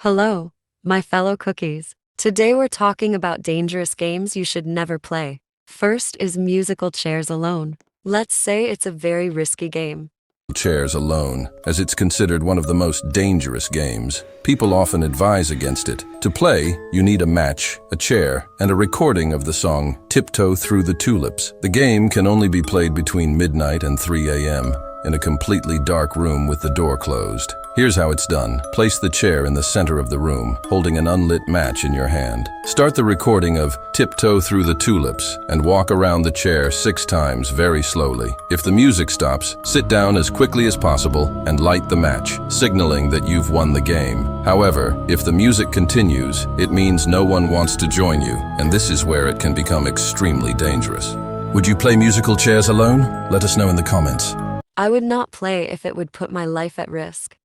Hello, my fellow cookies. Today we're talking about dangerous games you should never play. First is musical chairs alone. Let's say it's a very risky game. Chairs alone, as it's considered one of the most dangerous games. People often advise against it. To play, you need a match, a chair, and a recording of the song Tiptoe Through the Tulips. The game can only be played between midnight and 3 a.m. in a completely dark room with the door closed. Here's how it's done. Place the chair in the center of the room, holding an unlit match in your hand. Start the recording of Tiptoe Through the Tulips and walk around the chair 6 times very slowly. If the music stops, sit down as quickly as possible and light the match, signaling that you've won the game. However, if the music continues, it means no one wants to join you, and this is where it can become extremely dangerous. Would you play musical chairs alone? Let us know in the comments. I would not play if it would put my life at risk.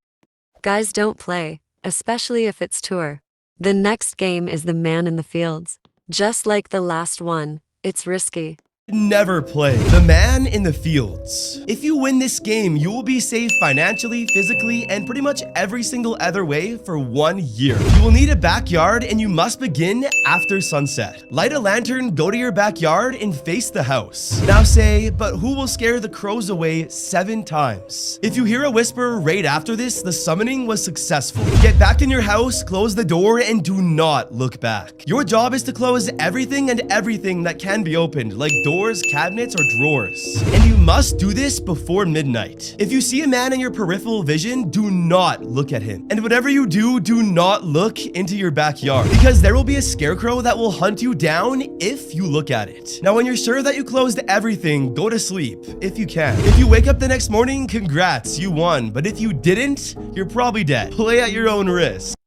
Guys, don't play, especially if it's tour. The next game is the man in the fields. Just like the last one, it's risky. Never play the man in the fields. If you win this game, you will be safe financially, physically, and pretty much every single other way for 1 year. You will need a backyard and you must begin after sunset. Light a lantern, go to your backyard, and face the house. Now say, but who will scare the crows away 7 times? If you hear a whisper right after this, the summoning was successful. Get back in your house, close the door, and do not look back. Your job is to close everything and everything that can be opened, like doors, cabinets, or drawers. And you must do this before midnight. If you see a man in your peripheral vision, do not look at him. And whatever you do, do not look into your backyard, because there will be a scarecrow that will hunt you down if you look at it. Now, when you're sure that you closed everything, go to sleep, if you can. If you wake up the next morning, congrats, you won. But if you didn't, you're probably dead. Play at your own risk.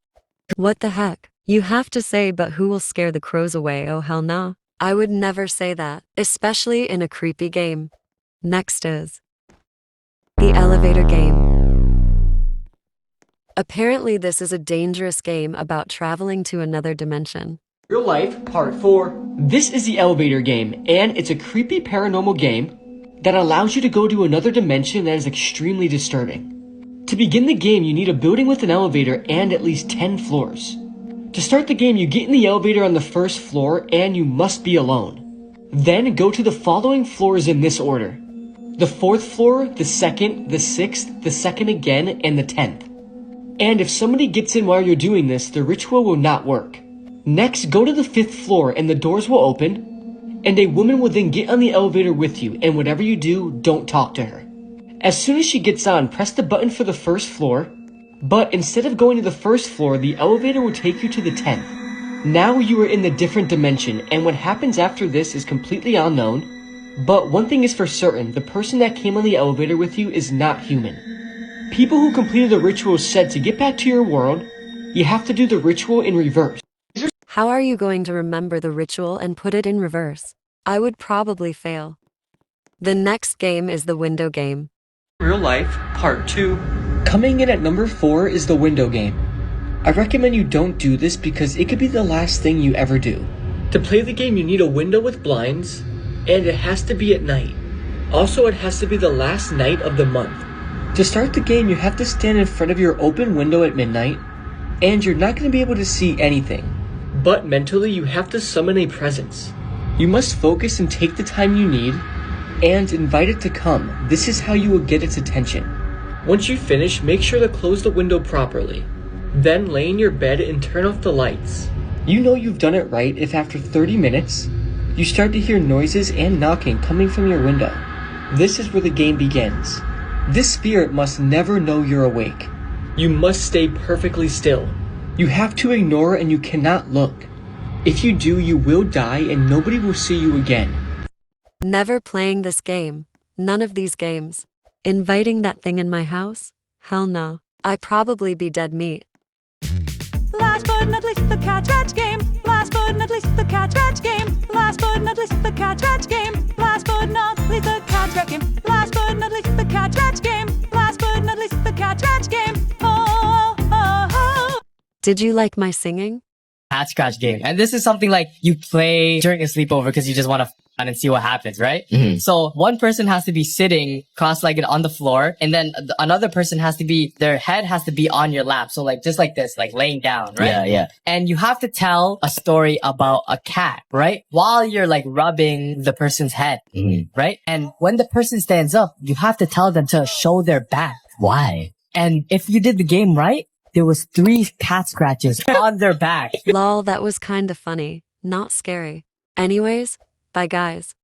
What the heck? You have to say, but who will scare the crows away? Oh hell no. I would never say that, especially in a creepy game. Next is the elevator game. Apparently this is a dangerous game about traveling to another dimension. Real Life Part 4. This is the elevator game, and it's a creepy paranormal game that allows you to go to another dimension that is extremely disturbing. To begin the game, you need a building with an elevator and at least 10 floors. To start the game, you get in the elevator on the first floor and you must be alone. Then go to the following floors in this order: the 4th floor, the 2nd, the 6th, the 2nd again, and the 10th. And if somebody gets in while you're doing this, the ritual will not work. Next, go to the 5th floor and the doors will open, and a woman will then get on the elevator with you, and whatever you do, don't talk to her. As soon as she gets on, press the button for the 1st floor, but instead of going to the 1st floor, the elevator will take you to the 10th. Now you are in the different dimension, and what happens after this is completely unknown, but one thing is for certain: the person that came on the elevator with you is not human. People who completed the ritual said to get back to your world, you have to do the ritual in reverse. How are you going to remember the ritual and put it in reverse? I would probably fail. The next game is the window game. Real Life Part 2. Coming in at number 4 is the window game. I recommend you don't do this because it could be the last thing you ever do. To play the game, you need a window with blinds, and it has to be at night. Also, it has to be the last night of the month. To start the game, you have to stand in front of your open window at midnight, and you're not going to be able to see anything. But mentally, you have to summon a presence. You must focus and take the time you need, and invite it to come. This is how you will get its attention. Once you finish, make sure to close the window properly. Then lay in your bed and turn off the lights. You know you've done it right if after 30 minutes, you start to hear noises and knocking coming from your window. This is where the game begins. This spirit must never know you're awake. You must stay perfectly still. You have to ignore and you cannot look. If you do, you will die and nobody will see you again. Never playing this game. None of these games. Inviting that thing in my house? Hell no. I'd probably be dead meat. Last but not least, the cat scratch game. Last but not least, the cat scratch game. Last but not least, the cat scratch game. Last but not least, the cat scratch game. Last but not least, the cat scratch game. Last but not least, the cat scratch game. Oh, oh, oh. Did you like my singing? Cat scratch game. And this is something like you play during a sleepover because you just want to and see what happens, right? Mhm. So one person has to be sitting cross-legged on the floor, and then another person has to be, their head has to be on your lap. So like, just like this, like laying down, right? Yeah, yeah. And you have to tell a story about a cat, right? While you're like rubbing the person's head, Mhm. right? And when the person stands up, you have to tell them to show their back. Why? And if you did the game right, there was 3 cat scratches on their back. Lol, that was kinda funny. Not scary. Anyways, bye guys.